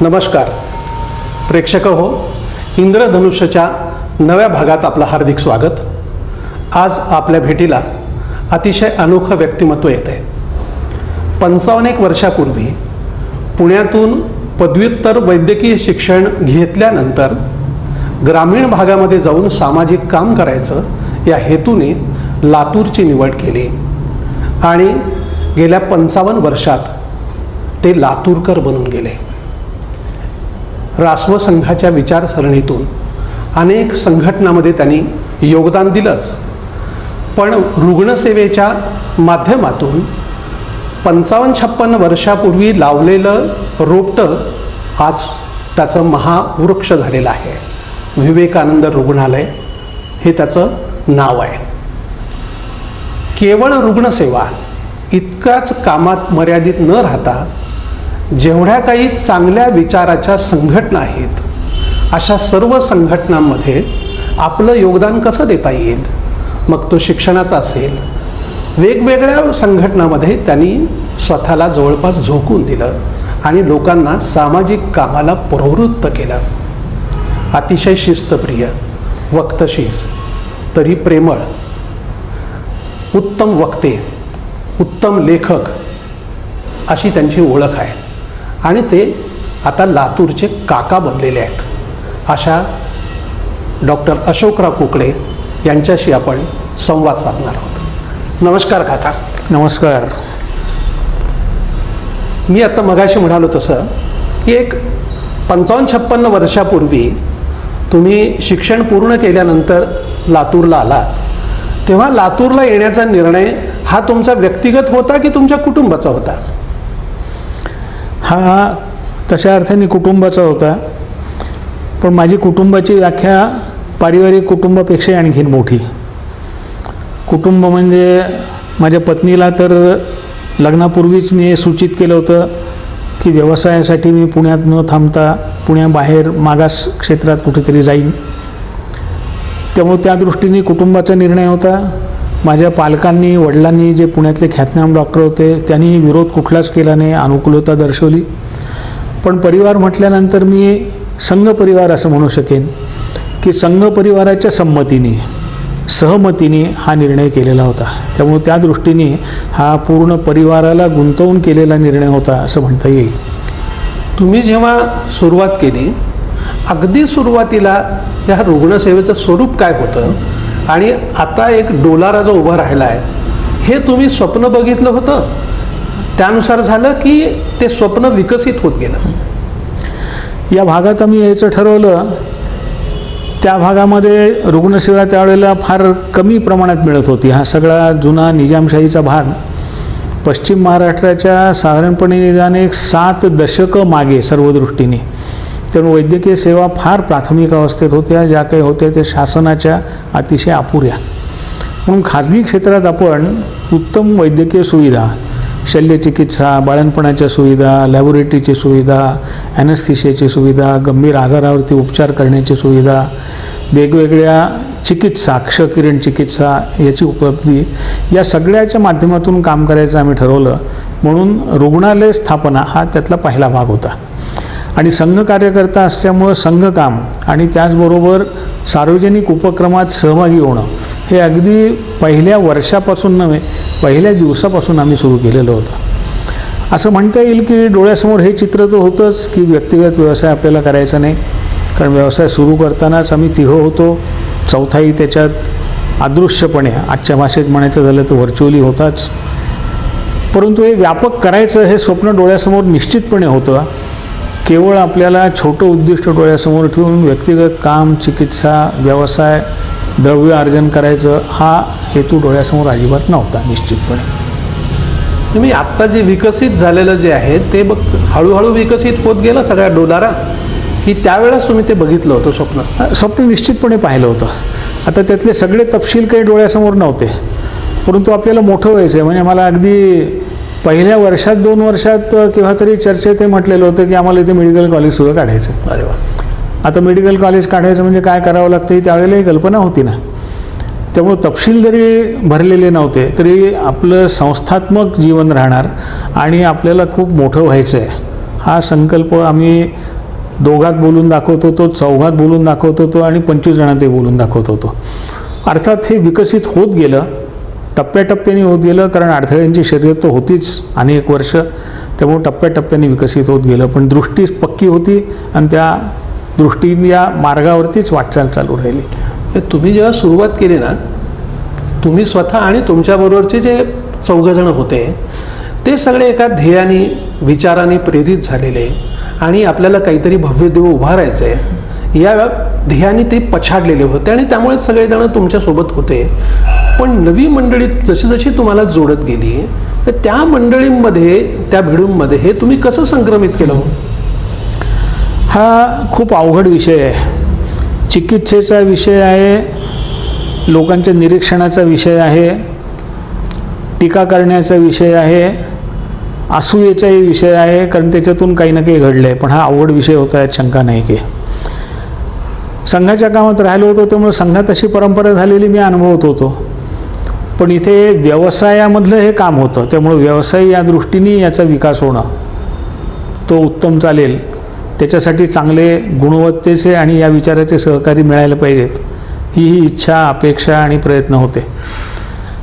नमस्कार प्रेक्षक हो, इंद्रधनुष्यच्या नव्या भागात आपलं हार्दिक स्वागत. आज आपल्या भेटीला अतिशय अनोखं व्यक्तिमत्व येते. 55 वर्षापूर्वी पुण्यातून पदव्युत्तर वैद्यकीय शिक्षण घेतल्यानंतर ग्रामीण भागामध्ये जाऊन सामाजिक काम करायचं या हेतूने लातूरची निवड केली आणि गेल्या 55 वर्षात ते लातूरकर बनून गेले. रासव संघाच्या विचारसरणीतून अनेक संघटनांमध्ये त्यांनी योगदान दिलंच, पण रुग्णसेवेच्या माध्यमातून 55-56 वर्षापूर्वी लावलेलं रोपटं आज त्याचं महावृक्ष झालेलं आहे. विवेकानंद रुग्णालय हे त्याचं नाव आहे. केवळ रुग्णसेवा इतकाच कामात मर्यादित न राहता जेवढ्या काही चांगल्या विचाराच्या संघटना आहेत अशा सर्व संघटनांमध्ये आपलं योगदान कसं देता येईल, मग तो शिक्षणाचा असेल, वेगवेगळ्या संघटनांमध्ये त्यांनी स्वतःला जवळपास झोकून दिलं आणि लोकांना सामाजिक कामाला प्रवृत्त केलं. अतिशय शिस्तप्रिय, वक्तशीर, तरी प्रेमळ, उत्तम वक्ते, उत्तम लेखक अशी त्यांची ओळख आहे आणि ते आता लातूरचे काका बनलेले आहेत. अशा डॉक्टर अशोकराव कुकडे यांच्याशी आपण संवाद साधणार आहोत. नमस्कार काका. नमस्कार. मी आता मगाशी म्हणालो तसं की एक 55-56 वर्षापूर्वी तुम्ही शिक्षण पूर्ण केल्यानंतर लातूरला आलात, तेव्हा लातूरला येण्याचा निर्णय हा तुमचा व्यक्तिगत होता की तुमच्या कुटुंबाचा होता? हा तशा अर्थाने कुटुंबाचा होता, पण माझी कुटुंबाची व्याख्या पारिवारिक कुटुंबापेक्षा आणखीन मोठी. कुटुंब म्हणजे माझ्या पत्नीला तर लग्नापूर्वीच मी सूचित केलं होतं की व्यवसायासाठी मी पुण्यात न थांबता पुण्याबाहेर मागास क्षेत्रात कुठेतरी जाईन. त्यामुळे त्या दृष्टीने कुटुंबाचा निर्णय होता. माझ्या पालकांनी, वडिलांनी जे पुण्यातले ख्यातनाम डॉक्टर होते त्यांनी विरोध कुठलाच केला नाही, अनुकूलता दर्शवली. पण परिवार म्हटल्यानंतर मी संघ परिवार असं म्हणू शकेन की संघ परिवाराच्या संमतीने, सहमतीने हा निर्णय केलेला होता. त्यामुळे त्या दृष्टीने हा पूर्ण परिवाराला गुंतवून केलेला निर्णय होता असं म्हणता येईल. तुम्ही जेव्हा सुरुवात केली, अगदी सुरुवातीला या रुग्णसेवेचं स्वरूप काय होतं आणि आता एक डोलारा जो उभा राहिला आहे, हे तुम्ही स्वप्न बघितलं होतं, त्यानुसार झालं की ते स्वप्न विकसित होत गेलं? या भागात आम्ही यायचं ठरवलं. त्या भागामध्ये रुग्णसेवा त्यावेळेला फार कमी प्रमाणात मिळत होती. हा सगळा जुना निजामशाहीचा भाग पश्चिम महाराष्ट्राच्या साधारणपणे निदान एक 7 दशकं मागे सर्व दृष्टीने. त्यामुळे वैद्यकीय सेवा फार प्राथमिक अवस्थेत होत्या. ज्या काही होत्या त्या शासनाच्या अतिशय अपुऱ्या. म्हणून खाजगी क्षेत्रात आपण उत्तम वैद्यकीय सुविधा, शल्यचिकित्सा, बाळंतपणाच्या सुविधा, लॅबोरेटरीची सुविधा, ॲनेस्थेशियाची सुविधा, गंभीर आजारावरती उपचार करण्याची सुविधा, वेगवेगळ्या चिकित्सा, क्षकिरण चिकित्सा याची उपलब्धी, या सगळ्याच्या माध्यमातून काम करायचं आम्ही ठरवलं. म्हणून रुग्णालय स्थापना हा त्यातला पहिला भाग होता. आणि संघ कार्यकर्ता असल्यामुळं संघकाम आणि त्याचबरोबर सार्वजनिक उपक्रमात सहभागी होणं हे अगदी पहिल्या वर्षापासून नव्हे, पहिल्या दिवसापासून आम्ही सुरू केलेलं होतं. असं म्हणता येईल की डोळ्यासमोर हे चित्र तर होतंच की व्यक्तिगत व्यवसाय आपल्याला करायचा नाही, कारण व्यवसाय सुरू करतानाच आम्ही तिघं होतो. चौथाही त्याच्यात अदृश्यपणे, आजच्या भाषेत म्हणायचं झालं तर व्हर्च्युअली होताच. परंतु हे व्यापक करायचं हे स्वप्न डोळ्यासमोर निश्चितपणे होतं. केवळ आपल्याला छोटं उद्दिष्ट डोळ्यासमोर ठेवून व्यक्तिगत काम, चिकित्सा, व्यवसाय, द्रव्य अर्जन करायचं हा हेतू डोळ्यासमोर अजिबात नव्हता निश्चितपणे. तुम्ही आत्ता जे विकसित झालेलं जे आहे ते बघ हळूहळू विकसित होत गेलं सगळ्या डोलारा, की त्यावेळेस तुम्ही ते बघितलं होतं स्वप्न? स्वप्न निश्चितपणे पाहिलं होतं. आता त्यातले सगळे तपशील काही डोळ्यासमोर नव्हते, परंतु आपल्याला मोठं व्हायचं आहे. म्हणजे मला अगदी पहिल्या वर्षात 2 वर्षात केव्हा तरी चर्चेत ते म्हटलेलं होतं की आम्हाला इथे मेडिकल कॉलेज सुरू काढायचं. अरे वा. आता मेडिकल कॉलेज काढायचं म्हणजे काय करावं लागतं ही त्यावेळेला ही कल्पना होती ना. त्यामुळे तपशील जरी भरलेले नव्हते तरी आपलं संस्थात्मक जीवन राहणार आणि आपल्याला खूप मोठं व्हायचं आहे हा संकल्प आम्ही 2घात बोलून दाखवत होतो, 4घात बोलून दाखवत होतो आणि 25 जणांत बोलून दाखवत होतो. अर्थात हे विकसित होत गेलं, टप्प्याटप्प्याने होत गेलं, कारण अडथळ्यांची शर्यत तर होतीच अनेक वर्ष, त्यामुळे टप्प्याटप्प्याने विकसित होत गेलं. पण दृष्टी पक्की होती आणि त्या दृष्टीने या मार्गावरतीच वाटचाल चालू राहिली. तुम्ही जेव्हा सुरुवात केली ना, तुम्ही स्वतः आणि तुमच्याबरोबरचे जे 4 जण होते ते सगळे एका ध्येयाने, विचाराने प्रेरित झालेले आणि आपल्याला काहीतरी भव्य देव उभारायचं आहे या ध्येयाने ते पछाडलेले होते आणि त्यामुळे सगळेजण तुमच्यासोबत होते. पण नवी मंडळी जशी जशी तुम्हाला जोडत गेली तर त्या मंडळींमध्ये, त्या भिडूंमध्ये हे तुम्ही कसं संक्रमित केलं? हा खूप अवघड विषय आहे. चिकित्सेचा विषय आहे, लोकांच्या निरीक्षणाचा विषय आहे, टीका करण्याचा विषय आहे, असूयेचाही विषय आहे, कारण त्याच्यातून काही ना काही घडलं आहे. पण हा अवघड विषय होता, यात शंका नाही की. संघाच्या कामात राहिलो होतो त्यामुळे संघात अशी परंपरा झालेली मी अनुभवत होतो. पण इथे व्यवसायामधलं हे काम होतं, त्यामुळे व्यवसाय या दृष्टीने याचा विकास होणं तो उत्तम चालेल, त्याच्यासाठी चांगले गुणवत्तेचे आणि या विचाराचे सहकारी मिळायला पाहिजेत, ही इच्छा, अपेक्षा आणि प्रयत्न होते.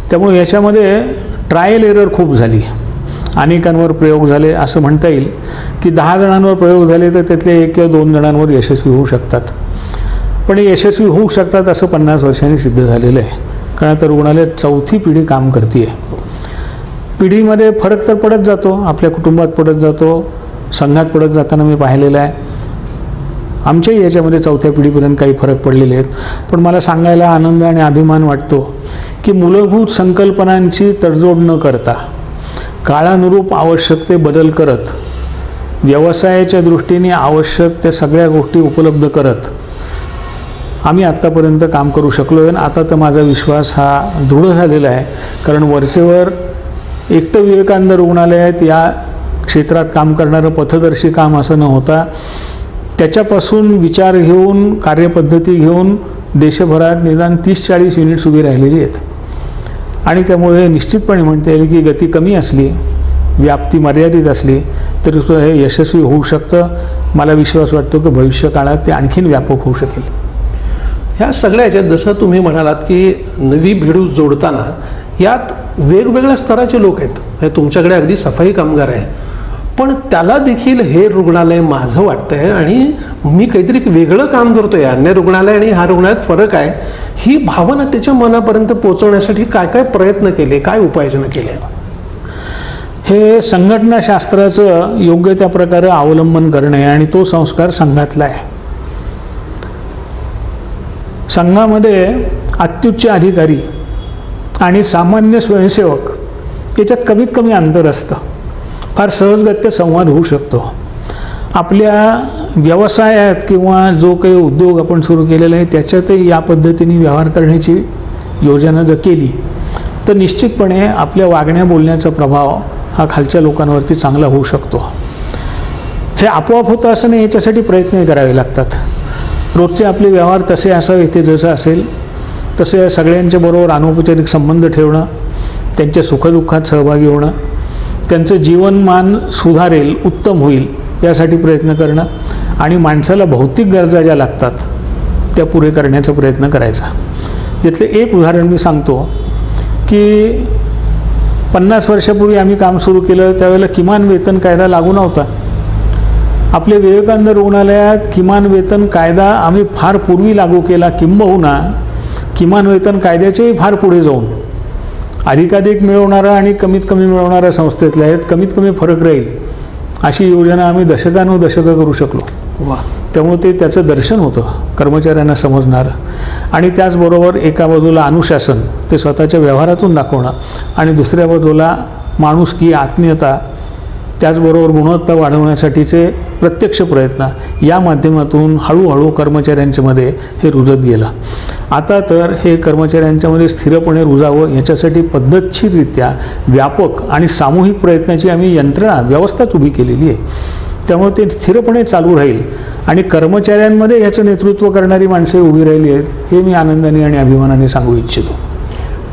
त्यामुळे याच्यामध्ये ट्रायल एरर खूप झाली, अनेकांवर प्रयोग झाले. असं म्हणता येईल की 10 जणांवर प्रयोग झाले तर त्यातले 1 किंवा 2 जणांवर यशस्वी होऊ शकतात. पण हे यशस्वी होऊ शकतात असं 50 वर्षांनी सिद्ध झालेलं आहे. कारण आता रुग्णालयात 4थी पिढी काम करते आहे. पिढीमध्ये फरक तर पडत जातो, आपल्या कुटुंबात पडत जातो, संघात पडत जाताना मी पाहिलेलं आहे. आमच्याही याच्यामध्ये 4थ्या पिढीपर्यंत काही फरक पडलेले आहेत. पण मला सांगायला आनंद आणि अभिमान वाटतो की मूलभूत संकल्पनांची तडजोड न करता, काळानुरूप आवश्यक ते बदल करत, व्यवसायाच्या दृष्टीने आवश्यक त्या सगळ्या गोष्टी उपलब्ध करत आम्ही आत्तापर्यंत काम करू शकलो आहे. आता तर माझा विश्वास हा दृढ झालेला आहे, कारण वरचेवर एकटं विवेकानंद रुग्णालयात या क्षेत्रात काम करणारं पथदर्शी काम असं न होता त्याच्यापासून विचार घेऊन, कार्यपद्धती घेऊन देशभरात निदान 30-40 युनिट्स उभी राहिलेली आहेत. आणि त्यामुळे निश्चितपणे म्हणता येईल की गती कमी असली, व्याप्ती मर्यादित असली तरी सुद्धा हे यशस्वी होऊ शकतं. मला विश्वास वाटतो की भविष्य काळात ते आणखीन व्यापक होऊ शकेल. ह्या सगळ्या ह्याच्यात जसं तुम्ही म्हणालात की नवी भिडू जोडताना यात वेगवेगळ्या स्तराचे लोक आहेत. हे तुमच्याकडे अगदी सफाई कामगार आहे, पण त्याला देखील हे रुग्णालय माझं वाटतंय आणि मी काहीतरी वेगळं काम करतोय, अन्य रुग्णालय आणि ह्या रुग्णालयात फरक आहे, ही भावना त्याच्या मनापर्यंत पोहोचवण्यासाठी काय काय प्रयत्न केले, काय उपाययोजना केल्या? हे संघटनाशास्त्राचं योग्य त्या प्रकारे अवलंबन करणे आणि तो संस्कार संघातला आहे. संघामध्ये अत्युच्च अधिकारी आणि सामान्य स्वयंसेवक याच्यात कमीत कमी अंतर असतं. फार सहजगत्य संवाद होऊ शकतो. आपल्या व्यवसायात किंवा जो काही उद्योग आपण सुरू केलेला आहे त्याच्यातही या पद्धतीने व्यवहार करण्याची योजना जर केली तर निश्चितपणे आपल्या वागण्या बोलण्याचा प्रभाव हा खालच्या लोकांवरती चांगला होऊ शकतो. हे आपोआप होतं असं नाही, याच्यासाठी प्रयत्न करावे लागतात. रोजचे आपले व्यवहार तसे असावे, ते जसं असेल तसे सगळ्यांच्या बरोबर अनौपचारिक संबंध ठेवणं, त्यांच्या सुखदुःखात सहभागी होणं, त्यांचं जीवनमान सुधारेल, उत्तम होईल यासाठी प्रयत्न करणं आणि माणसाला भौतिक गरजा ज्या लागतात त्या पुरे करण्याचा प्रयत्न करायचा. यातले एक उदाहरण मी सांगतो की 50 वर्षापूर्वी आम्ही काम सुरू केलं त्यावेळेला किमान वेतन कायदा लागू नव्हता. आपल्या विवेकानंद रुग्णालयात किमान वेतन कायदा आम्ही फार पूर्वी लागू केला, किंबहुना किमान वेतन कायद्याच्याही फार पुढे जाऊन अधिकाधिक मिळवणारा आणि कमीत कमी मिळवणाऱ्या संस्थेतल्या आहेत कमीत कमी फरक राहील अशी योजना आम्ही दशकानुदशकं करू शकलो. वा. त्यामुळे ते त्याचं दर्शन होतं कर्मचाऱ्यांना समजणारं. आणि त्याचबरोबर एका बाजूला अनुशासन, ते स्वतःच्या व्यवहारातून दाखवणं, आणि दुसऱ्या बाजूला माणुसकी, आत्मीयता, त्याचबरोबर गुणवत्ता वाढवण्यासाठीचे प्रत्यक्ष प्रयत्न, या माध्यमातून हळूहळू कर्मचाऱ्यांच्यामध्ये हे रुजत गेलं. आता तर हे कर्मचाऱ्यांच्यामध्ये स्थिरपणे रुजावं याच्यासाठी पद्धतशीररित्या व्यापक आणि सामूहिक प्रयत्नाची आम्ही यंत्रणा, व्यवस्थाच उभी केलेली आहे. त्यामुळे ते स्थिरपणे चालू राहील आणि कर्मचाऱ्यांमध्ये याचं नेतृत्व करणारी माणसे उभी राहिली आहेत, हे मी आनंदाने आणि अभिमानाने सांगू इच्छितो.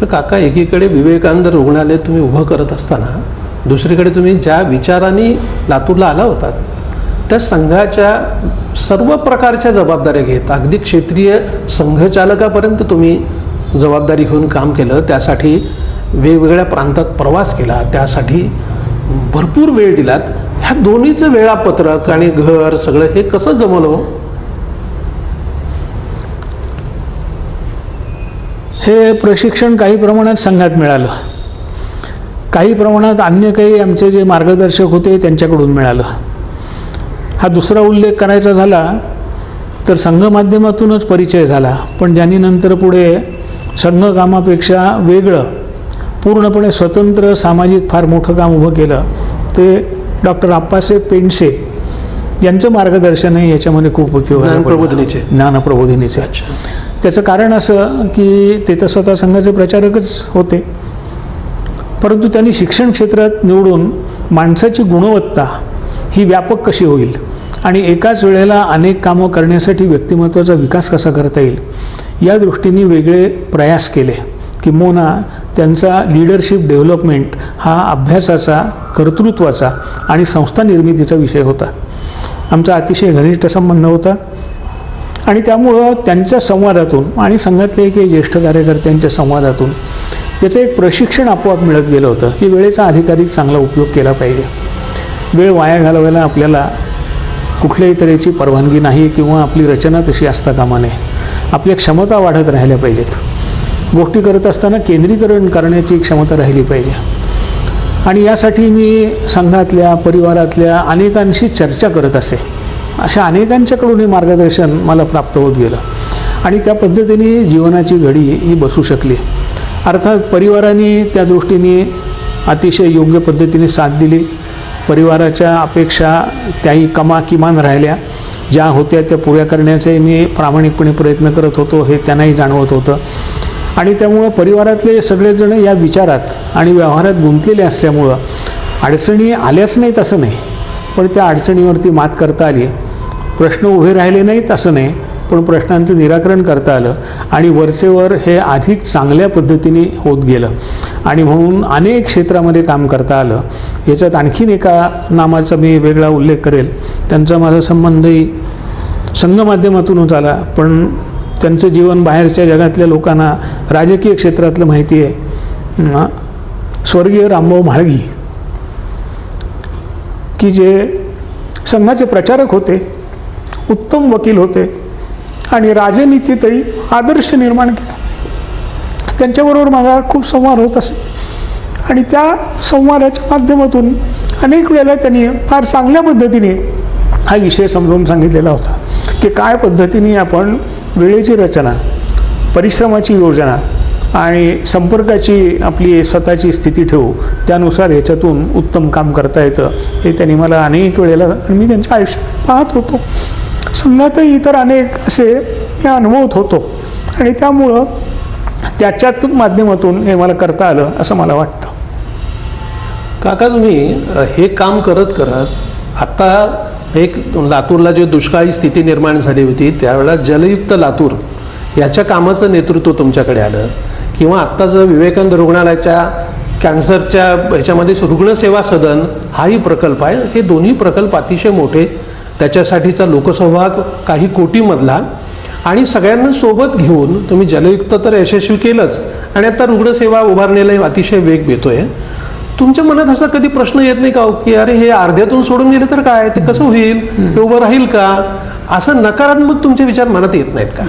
काका, एकीकडे विवेकानंद रुग्णालय तुम्ही उभं करत असताना दुसरीकडे तुम्ही ज्या विचाराने लातूरला आला होतात त्या संघाच्या सर्व प्रकारच्या जबाबदाऱ्या घेत अगदी क्षेत्रीय संघचालकापर्यंत तुम्ही जबाबदारी घेऊन काम केलं, त्यासाठी वेगवेगळ्या प्रांतात प्रवास केला, त्यासाठी भरपूर वेळ दिलात. ह्या दोन्हीचं वेळापत्रक आणि घर सगळं हे कसं जमवलं? हे प्रशिक्षण काही प्रमाणात संघात मिळालं, काही प्रमाणात अन्य काही आमचे जे मार्गदर्शक होते त्यांच्याकडून मिळालं. हा दुसरा उल्लेख करायचा झाला तर संघ माध्यमातूनच परिचय झाला, पण ज्यांनी नंतर पुढे संघ कामापेक्षा वेगळं पूर्णपणे स्वतंत्र सामाजिक फार मोठं काम उभं केलं ते डॉक्टर आप्पासाहेब पेंडसे यांचं मार्गदर्शनही याच्यामध्ये खूप उपयोग ज्ञानप्रबोधिनीचे. त्याचं कारण असं की ते तर स्वतः संघाचे प्रचारकच होते, परंतु त्यांनी शिक्षण क्षेत्रात निवडून माणसाची गुणवत्ता ही व्यापक कशी होईल आणि एकाच वेळेला अनेक कामं करण्यासाठी व्यक्तिमत्त्वाचा विकास कसा करता येईल या दृष्टीने वेगळे प्रयास केले. किंबहुना त्यांचा लीडरशिप डेव्हलपमेंट हा अभ्यासाचा, कर्तृत्वाचा आणि संस्था निर्मितीचा विषय होता. आमचा अतिशय घनिष्ठ संबंध होता आणि त्यामुळं त्यांच्या संवादातून आणि संघातले काही ज्येष्ठ कार्यकर्त्यांच्या संवादातून याचं एक प्रशिक्षण आपोआप मिळत गेलं होतं की वेळेचा अधिकाधिक चांगला उपयोग केला पाहिजे. वेळ वाया घालवायला आपल्याला कुठल्याही तऱ्हेची परवानगी नाही किंवा आपली रचना तशी असता कामा नये. आपल्या क्षमता वाढत राहिल्या पाहिजेत. गोष्टी करत असताना केंद्रीकरण करण्याची क्षमता राहिली पाहिजे आणि यासाठी मी संघातल्या, परिवारातल्या अनेकांशी चर्चा करत असे. अशा अनेकांच्याकडून हे मार्गदर्शन मला प्राप्त होत गेलं आणि त्या पद्धतीने जीवनाची घडी ही बसू शकली. अर्थात परिवाराने त्या दृष्टीने अतिशय योग्य पद्धतीने साथ दिली. परिवाराच्या अपेक्षा त्याही किमान राहिल्या, ज्या होत्या त्या पुऱ्या करण्याचे मी प्रामाणिकपणे प्रयत्न करत होतो हे त्यांनाही जाणवत होतं आणि त्यामुळं परिवारातले सगळेजण या विचारात आणि व्यवहारात गुंतलेले असल्यामुळं अडचणी आल्याच नाहीत असं नाही, पण त्या अडचणीवरती मात करता आली. प्रश्न उभे राहिले नाहीत असं नाही, पण प्रश्नांचं निराकरण करता आलं आणि वरचेवर हे अधिक चांगल्या पद्धतीने होत गेलं आणि म्हणून अनेक क्षेत्रामध्ये काम करता आलं. याच्यात आणखीन एका नामाचा मी वेगळा उल्लेख करेल. त्यांचा माझा संबंधही संघ माध्यमातूनच आला, पण त्यांचं जीवन बाहेरच्या जगातल्या लोकांना, राजकीय क्षेत्रातलं माहिती आहे. स्वर्गीय रामभाऊ म्हाळगी की जे संघाचे प्रचारक होते, उत्तम वकील होते आणि राजनीतीतही आदर्श निर्माण केला. त्यांच्याबरोबर माझा खूप संवाद होत असे आणि त्या संवादाच्या माध्यमातून अनेक वेळेला त्यांनी फार चांगल्या पद्धतीने हा विषय समजावून सांगितलेला होता की काय पद्धतीने आपण वेळेची रचना, परिश्रमाची योजना आणि संपर्काची आपली स्वतःची स्थिती ठेवू, त्यानुसार याच्यातून उत्तम काम करता येतं हे त्यांनी मला अनेक वेळेला आणि मी त्यांच्या आयुष्यात पाहत होतो. संघातही इतर अनेक असे मी अनुभवत होतो आणि त्यामुळं त्याच्यात माध्यमातून हे मला करता आलं असं मला वाटतं. काका, तुम्ही हे काम करत करत आता एक लातूरला जी दुष्काळी स्थिती निर्माण झाली होती त्यावेळेला जलयुक्त लातूर याच्या कामाचं नेतृत्व तुमच्याकडे आलं, किंवा आत्ताचं विवेकानंद रुग्णालयाच्या कॅन्सरच्या ह्याच्यामध्ये रुग्णसेवा सदन हाही प्रकल्प आहे. हे दोन्ही प्रकल्प अतिशय मोठे, त्याच्यासाठीचा लोकसहभाग काही कोटीमधला आणि सगळ्यांना सोबत घेऊन तुम्ही जलयुक्त तर यशस्वी केलंच आणि आता रुग्णसेवा उभारणीला अतिशय वेग येतोय. तुमच्या मनात असा कधी प्रश्न येत नाही का की अरे हे अर्ध्यातून सोडून गेले तर काय, ते कसं होईल, हे उभं राहील का, असं नकारात्मक तुमचे विचार मनात येत नाहीत का?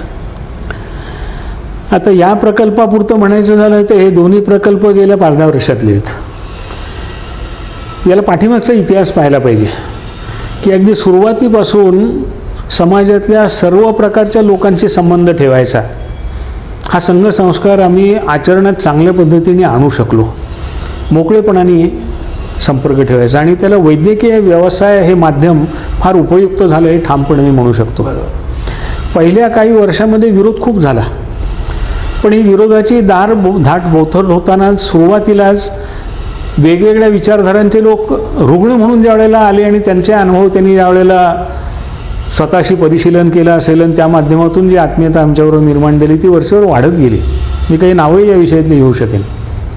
आता या प्रकल्पापुरतं म्हणायचं झालं तर हे दोन्ही प्रकल्प गेल्या 5-10 वर्षातले आहेत. याला पाठीमागचा इतिहास पाहायला पाहिजे की अगदी सुरुवातीपासून समाजातल्या सर्व प्रकारच्या लोकांशी संबंध ठेवायचा हा संघ संस्कार आम्ही आचरणात चांगल्या पद्धतीने आणू शकलो. मोकळेपणाने संपर्क ठेवायचा आणि त्याला वैद्यकीय व्यवसाय हे माध्यम फार उपयुक्त झालं हे ठामपणे मी म्हणू शकतो. पहिल्या काही वर्षामध्ये विरोध खूप झाला, पण ही विरोधाची धाट बोथर होताना सुरुवातीलाच वेगवेगळ्या विचारधारांचे लोक रुग्ण म्हणून ज्यावेळेला आले आणि त्यांचे अनुभव त्यांनी ज्यावेळेला स्वतःशी परिशीलन केलं असेल आणि त्या माध्यमातून जी आत्मीयता आमच्याबरोबर निर्माण झाली ती वर्षभर वाढत गेली. मी काही नावही या विषयातली घेऊ शकेन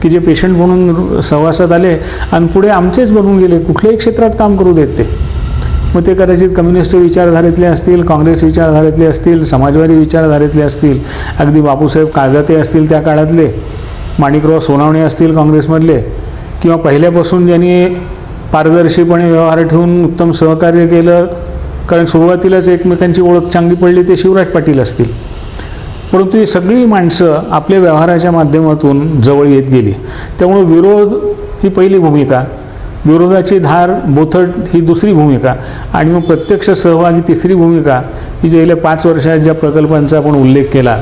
की जे पेशंट म्हणून सहवासात आले आणि पुढे आमचेच बनून गेले, कुठल्याही क्षेत्रात काम करू देत ते. मग ते कदाचित कम्युनिस्ट विचारधारेतले असतील, काँग्रेस विचारधारेतले असतील, समाजवादी विचारधारेतले असतील, अगदी बापूसाहेब काळजाते असतील त्या काळातले, माणिकराव सोनावणे असतील काँग्रेसमधले, किंवा पहिल्यापासून ज्यांनी पारदर्शीपणे व्यवहार ठेवून उत्तम सहकार्य केलं, कारण सुरुवातीलाच एकमेकांची ओळख चांगली पडली, ते शिवराज पाटील असतील. परंतु ही सगळी माणसं आपल्या व्यवहाराच्या माध्यमातून जवळ येत गेली. त्यामुळे विरोध ही पहिली भूमिका, विरोधाची धार बोथट ही दुसरी भूमिका, आणि मग प्रत्यक्ष सहभाग ही तिसरी भूमिका, ही गेल्या 5 वर्षात ज्या प्रकल्पांचा आपण उल्लेख केला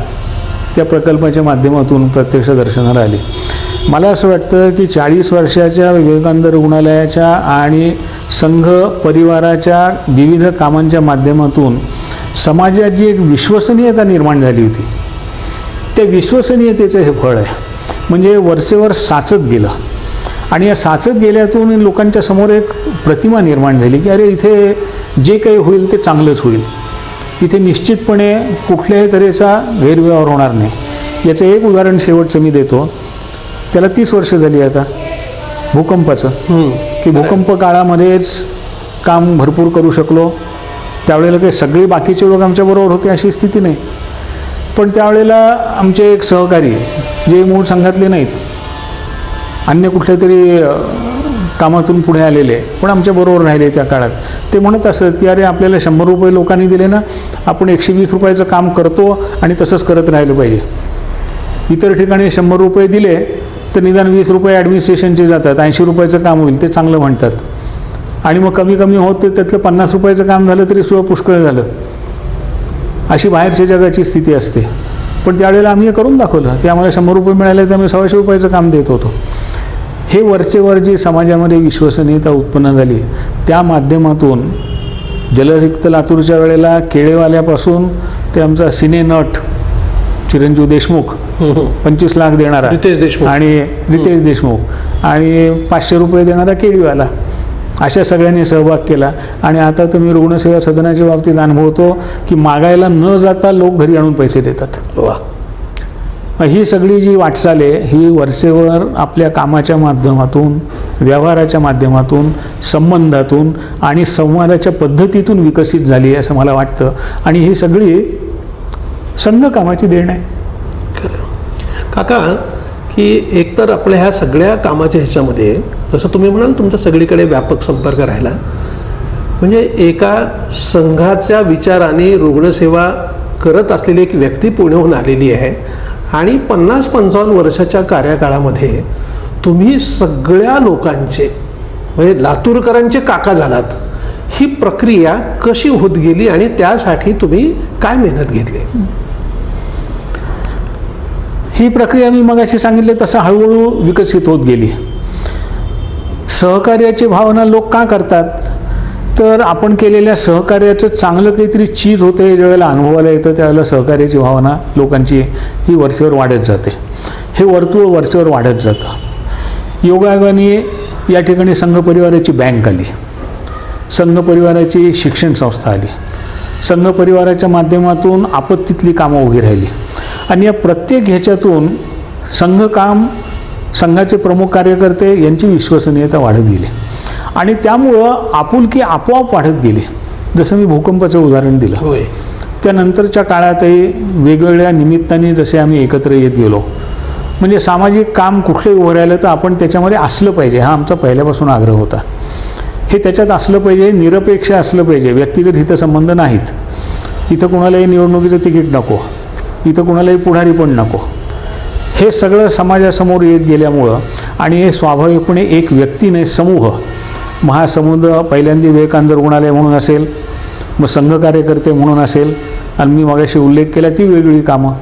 त्या प्रकल्पाच्या माध्यमातून प्रत्यक्ष दर्शनाला आली. मला असं वाटतं की 40 वर्षाच्या विवेकानंद रुग्णालयाच्या आणि संघ परिवाराच्या विविध कामांच्या माध्यमातून समाजात जी एक विश्वसनीयता निर्माण झाली होती, त्या विश्वसनीयतेचं हे फळ आहे. म्हणजे वरचेवर साचत गेलं, आणि या साचत गेल्यातून लोकांच्या समोर एक प्रतिमा निर्माण झाली की अरे इथे जे काही होईल ते चांगलंच होईल, इथे निश्चितपणे कुठल्याही तऱ्हेचा गैरव्यवहार होणार नाही. याचं एक उदाहरण शेवटचं मी देतो. त्याला 30 वर्ष झाली आता भूकंपाचं, की भूकंप काळामध्येच काम भरपूर करू शकलो. त्यावेळेला काही सगळे बाकीचे लोक आमच्याबरोबर होते अशी स्थिती नाही, पण त्यावेळेला आमचे एक सहकारी जे मूळ संघातले नाहीत, अन्य कुठल्या तरी कामातून पुढे आलेले पण आमच्याबरोबर राहिले त्या काळात, ते म्हणत असत की अरे आपल्याला 100 रुपये लोकांनी दिले ना, आपण 120 रुपयाचं काम करतो आणि तसंच करत राहिलं पाहिजे. इतर ठिकाणी 100 रुपये दिले तर निदान 20 रुपये ॲडमिनिस्ट्रेशनचे जातात, 80 रुपयाचं काम होईल, ते चांगलं म्हणतात. आणि मग कमी कमी होत त्यातलं 50 रुपयाचं काम झालं तरी सुद्धा पुष्कळ झालं. अशी बाहेरच्या जगाची स्थिती असते. पण त्यावेळेला आम्ही हे करून दाखवलं की आम्हाला 100 रुपये मिळाले तर आम्ही 100 रुपयाचं काम देत होतो. हे वरचेवर जी समाजामध्ये विश्वसनीयता उत्पन्न झाली, त्या माध्यमातून जलयुक्त लातूरच्या वेळेला केळेवाल्यापासून ते आमचा सिने नट चिरंजीव देशमुख 25 लाख देणारा रितेश देशमुख आणि रितेश देशमुख आणि 500 रुपये देणारा केळीवाला, अशा सगळ्यांनी सहभाग केला. आणि आता तर मी रुग्णसेवा सदनाच्या बाबतीत अनुभवतो की मागायला न जाता लोक घरी आणून पैसे देतात. वा. ही सगळी जी वाटचाल आहे ही वरचेवर आपल्या कामाच्या माध्यमातून, व्यवहाराच्या माध्यमातून, संबंधातून आणि संवादाच्या पद्धतीतून विकसित झाली आहे असं मला वाटतं. आणि ही सगळी संघ कामाची देण आहे. खरं काका, की एकतर आपल्या ह्या सगळ्या कामाच्या ह्याच्यामध्ये जसं तुम्ही म्हणाल तुमचा सगळीकडे व्यापक संपर्क राहिला, म्हणजे एका संघाच्या विचाराने रुग्णसेवा करत असलेली एक व्यक्ती पुण्याहून आलेली आहे, आणि 50-55 वर्षाच्या कार्यकाळामध्ये तुम्ही सगळ्या लोकांचे म्हणजे लातूरकरांचे काका झालात. ही प्रक्रिया कशी होत गेली आणि त्यासाठी तुम्ही काय मेहनत घेतली? ही प्रक्रिया मी मगाशी सांगितले तसं हळूहळू विकसित होत गेली. सहकार्याची भावना लोक का करतात, तर आपण केलेल्या सहकार्याचं चांगलं काहीतरी चीज होतं, ज्यावेळेला अनुभवाला येतं त्यावेळेला सहकार्याची भावना लोकांची ही वरचेवर वाढत जाते. हे वर्तुळ वरचेवर वाढत जातं. योगायोगाने या ठिकाणी संघ परिवाराची बँक आली, संघ परिवाराची शिक्षण संस्था आली, संघ परिवाराच्या माध्यमातून आपत्तीतली कामं उभी राहिली. आणि या प्रत्येक ह्याच्यातून संघाचे प्रमुख कार्यकर्ते यांची विश्वसनीयता वाढत गेली, आणि त्यामुळं आपुलकी आपोआप वाढत गेली. जसं मी भूकंपाचं उदाहरण दिलं, होय. त्यानंतरच्या काळातही वेगवेगळ्या निमित्ताने जसे आम्ही एकत्र येत गेलो, म्हणजे सामाजिक काम कुठलंही उभं राहिलं तर आपण त्याच्यामध्ये असलं पाहिजे, हा आमचा पहिल्यापासून आग्रह होता. हे त्याच्यात असलं पाहिजे, निरपेक्ष असलं पाहिजे, व्यक्तिगत हितसंबंध नाहीत. इथं कुणालाही निवडणुकीचं तिकीट नको, इथं कुणालाही पुढारी पण नको. हे सगळं समाजासमोर येत गेल्यामुळं, आणि हे स्वाभाविकपणे एक व्यक्ती नाही, समूह, महासमुद्र पहिल्यांदा विवेकानंद रुग्णालय म्हणून असेल, मग संघ कार्यकर्ते म्हणून असेल, आणि मी मगाशी उल्लेख केला ती वेगळी कामं,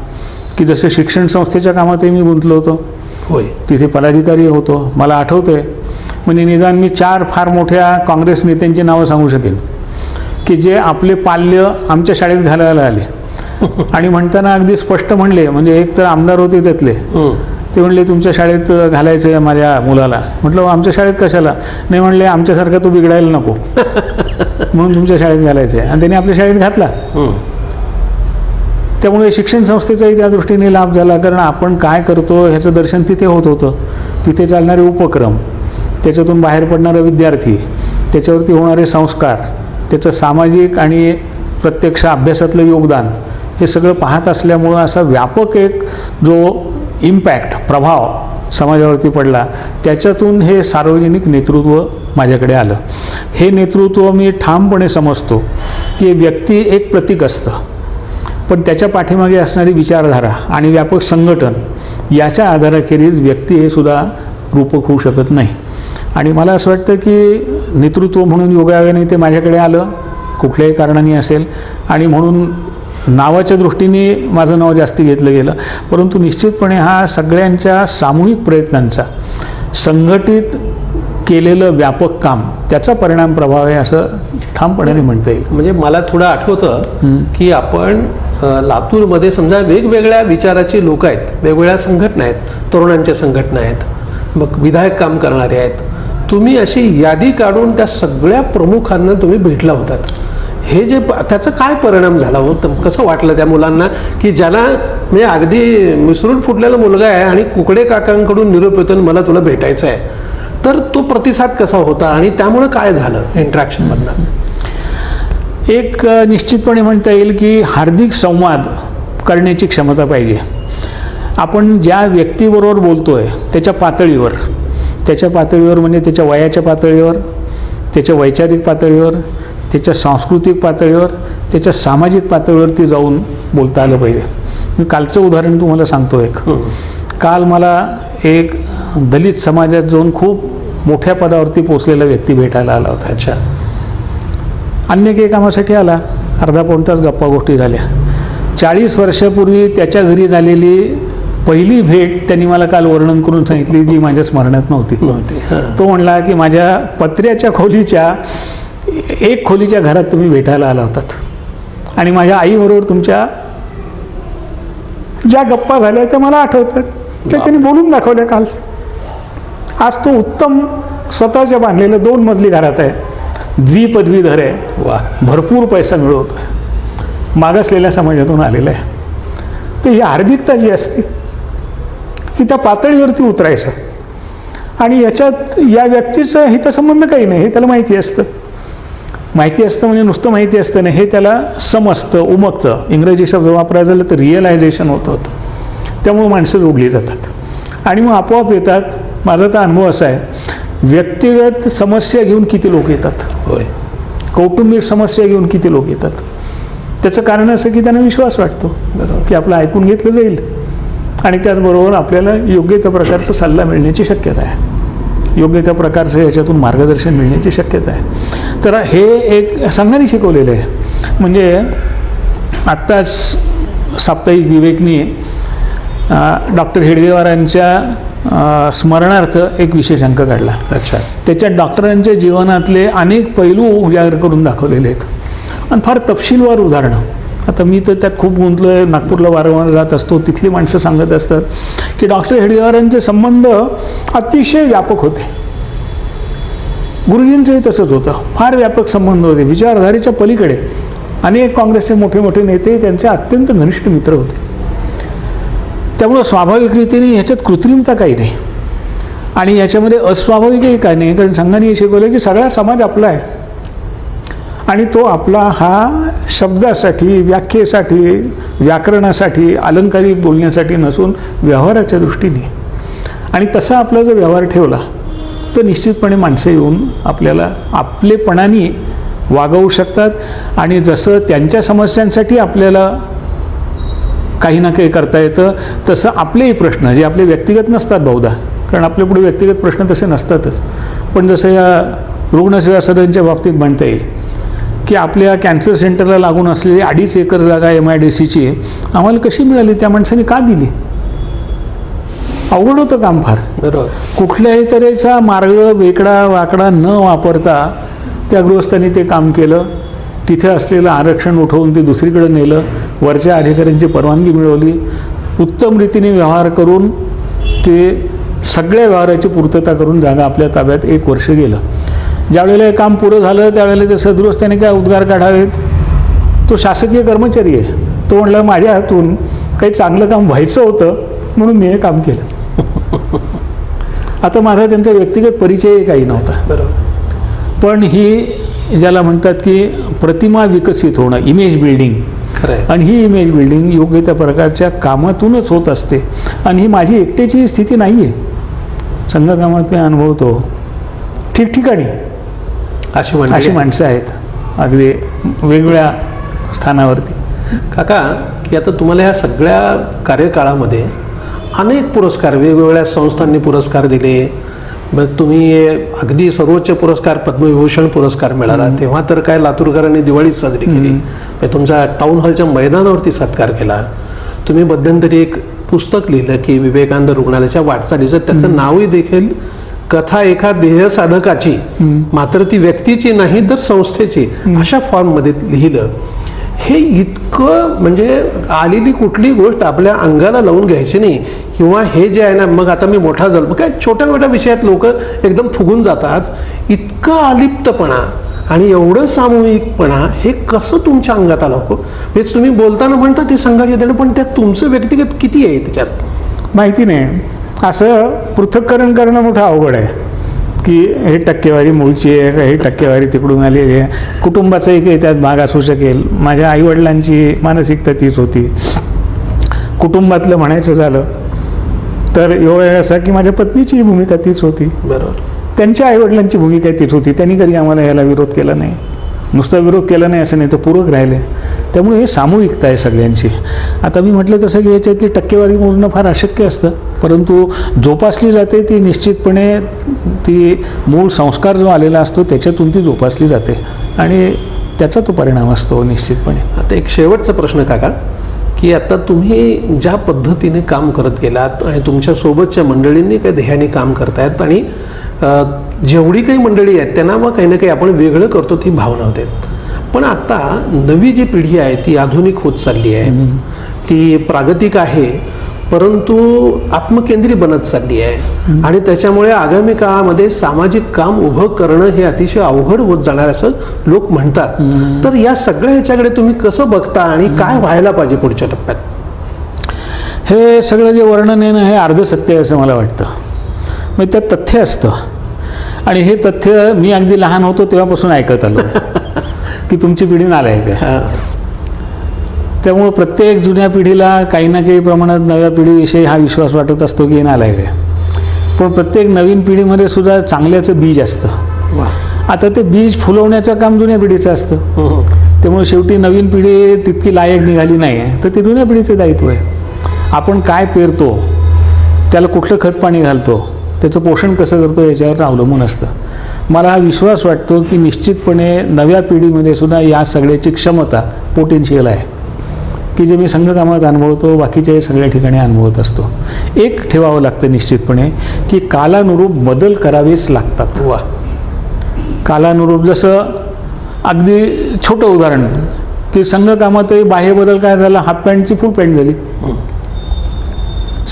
की जसं शिक्षण संस्थेच्या कामातही मी गुंतलो होतो, होय, तिथे पदाधिकारी होतो. मला आठवतं आहे, म्हणजे निदान मी 4 फार मोठ्या काँग्रेस नेत्यांची नावं सांगू शकेन की जे आपले पाल्य आमच्या शाळेत घालायला आले. आणि म्हणताना अगदी स्पष्ट म्हणले, म्हणजे एक तर आमदार होते त्यातले, ते म्हणले तुमच्या शाळेत घालायचं आहे माझ्या मुलाला. म्हटलं आमच्या शाळेत कशाला? नाही म्हणले आमच्यासारखा तो बिघडायला नको म्हणून तुमच्या शाळेत घालायचं आहे. आणि त्यांनी आपल्या शाळेत घातला. त्यामुळे शिक्षण संस्थेचाही त्या दृष्टीने लाभ झाला, कारण आपण काय करतो ह्याचं दर्शन तिथे होत होतं. तिथे चालणारे उपक्रम, त्याच्यातून बाहेर पडणारे विद्यार्थी, त्याच्यावरती होणारे संस्कार, त्याचं सामाजिक आणि प्रत्यक्ष अभ्यासातलं योगदान हे सगळं पाहत असल्यामुळं असा व्यापक एक जो इम्पॅक्ट प्रभाव समाजावरती पडला, त्याच्यातून हे सार्वजनिक नेतृत्व माझ्याकडे आलं. हे नेतृत्व मी ठामपणे समजतो की व्यक्ती एक प्रतीक असतं, पण त्याच्या पाठीमागे असणारी विचारधारा आणि व्यापक संघटन याच्या आधाराखेरीज व्यक्ती हे सुद्धा रूपक होऊ शकत नाही. आणि मला असं वाटतं की नेतृत्व म्हणून योगायोगाने ते माझ्याकडे आलं, कुठल्याही कारणाने असेल, आणि म्हणून नावाच्या दृष्टीने माझं नाव जास्ती घेतलं गेलं. परंतु निश्चितपणे हा सगळ्यांच्या सामूहिक प्रयत्नांचा संघटित केलेलं व्यापक काम त्याचा परिणाम प्रभाव आहे असं ठामपणे म्हणता येईल. म्हणजे मला थोडं आठवतं की आपण लातूरमध्ये समजा वेगवेगळ्या विचाराची लोक आहेत, वेगवेगळ्या संघटना आहेत, तरुणांच्या संघटना आहेत, मग विधायक काम करणारे आहेत. तुम्ही अशी यादी काढून त्या सगळ्या प्रमुखांना तुम्ही भेटला होतात. हे जे त्याचा काय परिणाम झाला होता, कसं वाटलं त्या मुलांना की ज्यांना म्हणजे अगदी मिसळून फुटलेला मुलगा आहे आणि कुकडे काकांकडून निरोप येतो मला तुला भेटायचं आहे, तर तो प्रतिसाद कसा होता आणि त्यामुळं काय झालं इंटरॅक्शनमधनं? एक निश्चितपणे म्हणता येईल की हार्दिक संवाद करण्याची क्षमता पाहिजे. आपण ज्या व्यक्तीबरोबर बोलतोय त्याच्या पातळीवर म्हणजे त्याच्या वयाच्या पातळीवर, त्याच्या वैचारिक पातळीवर, त्याच्या सांस्कृतिक पातळीवर, त्याच्या सामाजिक पातळीवरती जाऊन बोलता आलं पाहिजे. मी कालचं उदाहरण तुम्हाला सांगतो. काल मला एक दलित समाजात जाऊन खूप मोठ्या पदावरती पोचलेला व्यक्ती भेटायला आला होता. अच्छा. अन्य काही कामासाठी आला, अर्धा पाऊण तास गप्पा गोष्टी झाल्या. 40 वर्षापूर्वी त्याच्या घरी झालेली पहिली भेट त्यांनी मला काल वर्णन करून सांगितली, जी माझ्या स्मरणात नव्हती. तो म्हणला की माझ्या पत्र्याच्या खोलीच्या एक खोलीच्या घरात तुम्ही भेटायला आला होतात आणि माझ्या आईबरोबर तुमच्या ज्या गप्पा झाल्या त्या मला आठवतात, त्या त्यांनी बोलून दाखवल्या काल. आज तो उत्तम स्वतःच्या बांधलेलं 2 मजली घरात आहे, द्विपदवीधर आहे, वा, भरपूर पैसा मिळवतोय, मागासलेल्या समाजातून आलेला आहे. तर ही हार्दिकता जी असते की त्या पातळीवरती उतरायचं, आणि याच्यात या व्यक्तीचं हितसंबंध काही नाही हे त्याला माहिती असतं. म्हणजे नुसतं माहिती असतं नाही, हे त्याला समजतं, उमगतं. इंग्रजी शब्द वापरायचं झालं तर रिअलायझेशन होतं. त्यामुळे माणसं जोडली जातात आणि मग आपोआप येतात. माझा तर अनुभव असा आहे, व्यक्तिगत समस्या घेऊन किती लोक येतात, होय, कौटुंबिक समस्या घेऊन किती लोक येतात. त्याचं कारण असं की त्यांना विश्वास वाटतो की आपलं ऐकून घेतलं जाईल आणि त्याचबरोबर आपल्याला योग्य त्या प्रकारचा सल्ला मिळण्याची शक्यता आहे, योग्य त्या प्रकारचं याच्यातून मार्गदर्शन मिळण्याची शक्यता आहे. तर हे एक संघाने शिकवलेलं आहे. म्हणजे आत्ताच साप्ताहिक विवेकनी डॉक्टर हेडगेवारांच्या स्मरणार्थ एक विशेष अंक काढला. अच्छा. त्याच्यात डॉक्टरांच्या जीवनातले अनेक पैलू उजागर करून दाखवलेले आहेत आणि फार तपशीलवार उदाहरणं. आता मी तर त्यात खूप गुंतलो आहे, नागपूरला वारंवार जात असतो, तिथली माणसं सांगत असतात की डॉक्टर हेडगेवारांचे संबंध अतिशय व्यापक होते. गुरुजींचंही तसंच होतं, फार व्यापक संबंध होते, विचारधारेच्या पलीकडे. अनेक काँग्रेसचे मोठे मोठे नेते त्यांचे अत्यंत घनिष्ठ मित्र होते. त्यामुळं स्वाभाविक रीतीने ह्याच्यात कृत्रिमता काही नाही आणि याच्यामध्ये अस्वाभाविकही काही नाही. कारण संघाने हे शिकवलं की सगळा समाज आपला आहे आणि तो आपला हा शब्दासाठी, व्याख्येसाठी, व्याकरणासाठी, अलंकारिक बोलण्यासाठी नसून व्यवहाराच्या दृष्टीने. आणि तसा आपला जो व्यवहार ठेवला तर निश्चितपणे माणसं येऊन आपल्याला आपलेपणाने वागवू शकतात आणि जसं त्यांच्या समस्यांसाठी आपल्याला काही ना काही करता येतं तसं आपलेही प्रश्न जे आपले व्यक्तिगत नसतात बहुधा, कारण आपल्यापुढे व्यक्तिगत प्रश्न तसे नसतातच, पण जसं या रुग्णसेवा सदनच्या बाबतीत म्हणता येईल की आपल्या कॅन्सर सेंटरला लागून असलेली 2.5 एकर जागा MIDCची आम्हाला कशी मिळाली, त्या माणसाने का दिली? अवघड होतं काम फार. बरोबर. कुठल्याही तऱ्हेचा मार्ग वेकडा वाकडा न वापरता त्या गृहस्थांनी ते काम केलं. तिथे असलेलं आरक्षण उठवून ते दुसरीकडे नेलं, वरच्या अधिकाऱ्यांची परवानगी मिळवली, उत्तम रीतीने व्यवहार करून ते सगळ्या व्यवहाराची पूर्तता करून जागा आपल्या ताब्यात 1 वर्ष गेलं. ज्यावेळेला हे काम पुरं झालं त्यावेळेला ते सदगृहस्थांनी काय उद्गार काढावेत. तो शासकीय कर्मचारी आहे, तो म्हणला माझ्या हातून काही चांगलं काम व्हायचं होतं म्हणून मी हे काम केलं. आता माझा त्यांचा व्यक्तिगत परिचय काही नव्हता. बरोबर. पण ही ज्याला म्हणतात की प्रतिमा विकसित होणं, इमेज बिल्डिंग. खरं आहे. आणि ही इमेज बिल्डिंग योग्य त्या प्रकारच्या कामातूनच होत असते. आणि ही माझी एकट्याची स्थिती नाही आहे. संघकामात मी अनुभवतो ठिकठिकाणी अशी माणसं आहेत अगदी वेगवेगळ्या स्थानावरती. काका, की आता तुम्हाला ह्या सगळ्या कार्यकाळामध्ये अनेक पुरस्कार, वेगवेगळ्या संस्थांनी पुरस्कार दिले. मग तुम्ही अगदी सर्वोच्च पुरस्कार पद्मविभूषण पुरस्कार मिळाला. तेव्हा तर काय लातूरकरांनी दिवाळीच साजरी केली. मग तुमचा टाऊन हॉलच्या मैदानावरती सत्कार केला. तुम्ही मध्यंतरी एक पुस्तक लिहिलं की विवेकानंद रुग्णालयाच्या वाटचालीचं, त्याचं नावही देखील कथा एका ध्येय साधकाची, मात्र ती व्यक्तीची नाही तर संस्थेची, अशा फॉर्ममध्ये लिहिलं. हे इतकं म्हणजे आलेली कुठली गोष्ट आपल्या अंगाला लावून घ्यायची नाही, किंवा हे जे आहे ना, मग आता मी मोठा झालो, काय छोट्या मोठ्या विषयात लोक एकदम फुगून जातात. इतकं अलिप्तपणा आणि एवढं सामूहिकपणा हे कसं तुमच्या अंगात आलं हो? हेच तुम्ही बोलताना म्हणता ते संघाचे देणं, पण त्यात तुमचं व्यक्तिगत किती आहे त्याच्यात माहिती नाही. असं पृथक्करण करणं मोठं अवघड आहे की हे टक्केवारी मूळची आहे का, हे टक्केवारी तिकडून आलेली आहे. कुटुंबाचा एकही त्यात भाग असू शकेल. माझ्या आईवडिलांची मानसिकता तीच होती. कुटुंबातलं म्हणायचं झालं तर एवढं असं की माझ्या पत्नीची भूमिका तीच होती. बरोबर. त्यांच्या आईवडिलांची भूमिका तीच होती. त्यांनी कधी आम्हाला याला विरोध केला नाही. नुसता विरोध केला नाही असं नाही, तर पूरक राहिले. त्यामुळे हे सामूहिकता आहे सगळ्यांची. आता मी म्हटलं तसं की याच्यातली टक्केवारी मोजणं फार अशक्य असतं, परंतु जोपासली जाते ती निश्चितपणे. ती मूळ संस्कार जो आलेला असतो त्याच्यातून ती जोपासली जाते आणि त्याचा तो परिणाम असतो निश्चितपणे. आता एक शेवटचा प्रश्न काका, की आता तुम्ही ज्या पद्धतीने काम करत गेलात आणि तुमच्या सोबतच्या मंडळींनी काही ध्येयाने काम करतायत, आणि जेवढी काही मंडळी आहेत त्यांना मग काही ना काही आपण वेगळं करतो ती भावना होते. पण आता नवी जी पिढी आहे ती आधुनिक होत चालली आहे, ती प्रागतिक आहे, परंतु आत्मकेंद्री बनत चालली आहे. आणि त्याच्यामुळे आगामी काळामध्ये सामाजिक काम उभं करणं हे अतिशय अवघड होत जाणार असं लोक म्हणतात. तर या सगळ्या ह्याच्याकडे तुम्ही कसं बघता आणि काय व्हायला पाहिजे पुढच्या टप्प्यात? हे सगळं जे वर्णन आहे ना, हे अर्ध सत्य आहे असं मला वाटतं. मग त्यात तथ्य असतं आणि हे तथ्य मी अगदी लहान होतो तेव्हापासून ऐकत आलो की तुमची पिढी नालायक आहे. त्यामुळं प्रत्येक जुन्या पिढीला काही ना काही प्रमाणात नव्या पिढीविषयी हा विश्वास वाटत असतो की नालायक आहे. पण प्रत्येक नवीन पिढीमध्ये सुद्धा चांगल्याचं बीज असतं. आता ते बीज फुलवण्याचं काम जुन्या पिढीचं असतं. त्यामुळे शेवटी नवीन पिढी तितकी लायक निघाली नाही आहे तर ते जुन्या पिढीचं दायित्व आहे. आपण काय पेरतो, त्याला कुठलं खत पाणी घालतो, त्याचं पोषण कसं करतो याच्यावर अवलंबून असतं. मला हा विश्वास वाटतो की निश्चितपणे नव्या पिढीमध्ये सुद्धा या सगळ्याची क्षमता, पोटेन्शियल आहे की जे मी संघकामात अनुभवतो, बाकीच्याही सगळ्या ठिकाणी अनुभवत असतो. एक ठेवावं लागतं निश्चितपणे की कालानुरूप बदल करावेच लागतात. कालानुरूप, जसं अगदी छोटं उदाहरण की संघकामातही बाह्य बदल काय झाला, हाफ पॅन्टची फुल पॅन्ट झाली.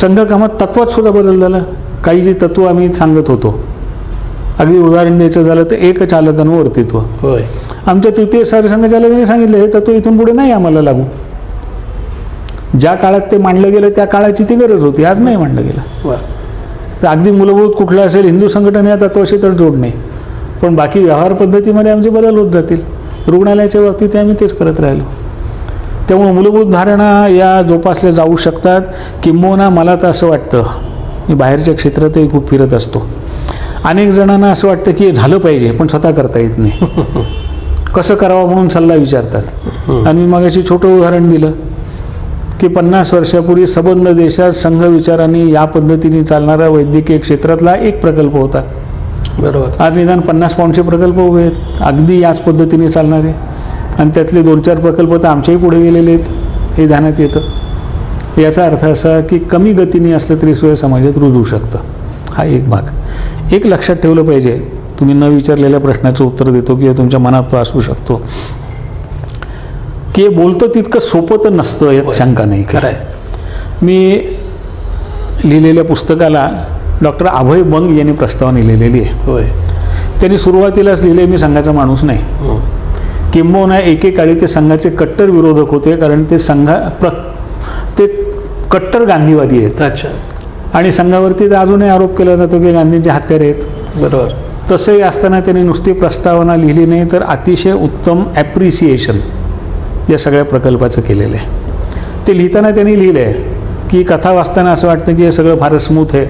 संघकामात तत्वात सुद्धा बदल झाला. काही जी तत्व आम्ही सांगत होतो, अगदी उदाहरण द्यायचं झालं तर एक चालकांवरतीत्व. होय. आमच्या तृतीय संघचालकांनी सांगितलं हे तत्व इथून पुढे नाही आम्हाला लागू. ज्या काळात ते मांडलं गेलं त्या काळाची ती गरज होती, आज नाही मांडलं गेलं. तर अगदी मूलभूत कुठलं असेल हिंदू संघटना या तत्वाशी तर जोड नाही, पण बाकी व्यवहार पद्धतीमध्ये आमचे बदल होत जातील. रुग्णालयाच्या बाबतीत आम्ही तेच करत राहिलो. त्यामुळे मूलभूत धारणा या जोपासल्या जाऊ शकतात. किंबहुना मला तर असं वाटतं, मी बाहेरच्या क्षेत्रातही खूप फिरत असतो, अनेक जणांना असं वाटतं की झालं पाहिजे पण स्वतः करता येत नाही. कसं करावं म्हणून सल्ला विचारतात. आणि मग अशी छोटं उदाहरण दिलं की 50 वर्षापूर्वी सबंध देशात संघ विचारांनी या पद्धतीने चालणारा वैद्यकीय क्षेत्रातला एक प्रकल्प होता. बरोबर. आज निदान 50 पाऊंडचे प्रकल्प उभे आहेत अगदी याच पद्धतीने चालणारे, आणि त्यातले 2-4 प्रकल्प तर आमच्याही पुढे गेलेले आहेत हे ध्यानात येतं. याचा अर्थ असा की कमी गतीने असलं तरी सोय समाजात रुजू शकतं. हा एक भाग. एक लक्षात ठेवलं पाहिजे, तुम्ही न विचारलेल्या प्रश्नाचं उत्तर देतो किंवा तुमच्या मनात तो असू शकतो की बोलतं तितकं सोपं तर नसतं, यात शंका नाही. खरं आहे. मी लिहिलेल्या पुस्तकाला डॉक्टर अभय बंग यांनी प्रस्तावना लिहिलेली आहे. होय. त्यांनी सुरुवातीलाच लिहिले मी संघाचा माणूस नाही. किंबहुना एकेकाळी ते संघाचे कट्टर विरोधक होते, कारण ते ते कट्टर गांधीवादी आहेत. अच्छा. आणि संघावरती तर अजूनही आरोप केला जातो की गांधींचे हत्यारे आहेत. बरोबर. तसंही असताना त्यांनी नुसती प्रस्तावना लिहिली नाही, तर अतिशय उत्तम ॲप्रिसिएशन या सगळ्या प्रकल्पाचं केलेलं आहे. ते लिहिताना त्यांनी लिहिलं आहे की कथा वाचताना असं वाटतं की हे सगळं फारच स्मूथ आहे,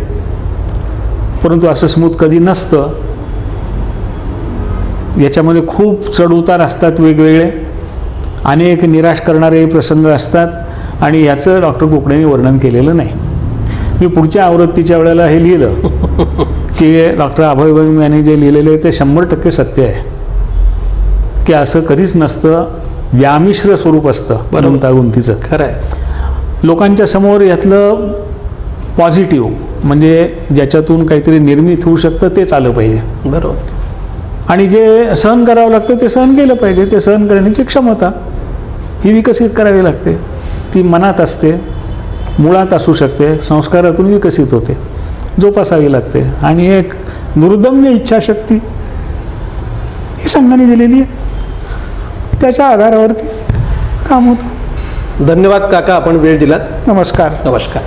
परंतु असं स्मूथ कधी नसतं. याच्यामध्ये खूप चढउतार असतात, वेगवेगळे अनेक निराश करणारे प्रसंग असतात आणि याचं डॉक्टर कुकडेंनी वर्णन केलेलं नाही. मी पुढच्या आवृत्तीच्या वेळेला हे लिहिलं की डॉक्टर अभय बंग यांनी जे लिहिलेलं आहे ते 100% सत्य आहे, की असं कधीच नसतं, व्यामिश्र स्वरूप असतं गुंतागुंतीचं. खरं आहे. लोकांच्या समोर यातलं पॉझिटिव्ह म्हणजे ज्याच्यातून काहीतरी निर्मित होऊ शकतं तेच आलं पाहिजे. बरोबर. आणि जे सहन करावं लागतं ते सहन केलं पाहिजे. ते सहन करण्याची क्षमता ही विकसित करावी लागते. ती मनात असते, मुळात असू शकते, संस्कारातून विकसित होते, जोपासावी लागते. आणि एक दुर्दम्य इच्छाशक्ती ही संघाने दिलेली आहे, त्याच्या आधारावरती काम होतं. धन्यवाद काका, आपण वेळ दिलात. नमस्कार. नमस्कार.